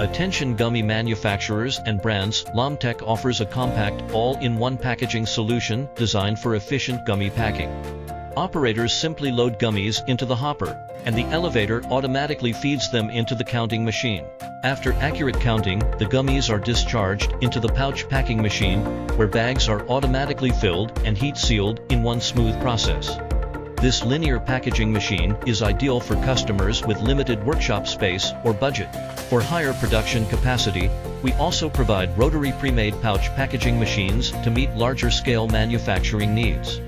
Attention gummy manufacturers and brands, LOM TECH offers a compact, all-in-one packaging solution designed for efficient gummy packing. Operators simply load gummies into the hopper, and the elevator automatically feeds them into the counting machine. After accurate counting, the gummies are discharged into the pouch packing machine, where bags are automatically filled and heat-sealed in one smooth process. This linear packaging machine is ideal for customers with limited workshop space or budget. For higher production capacity, we also provide rotary premade pouch packaging machines to meet larger-scale manufacturing needs.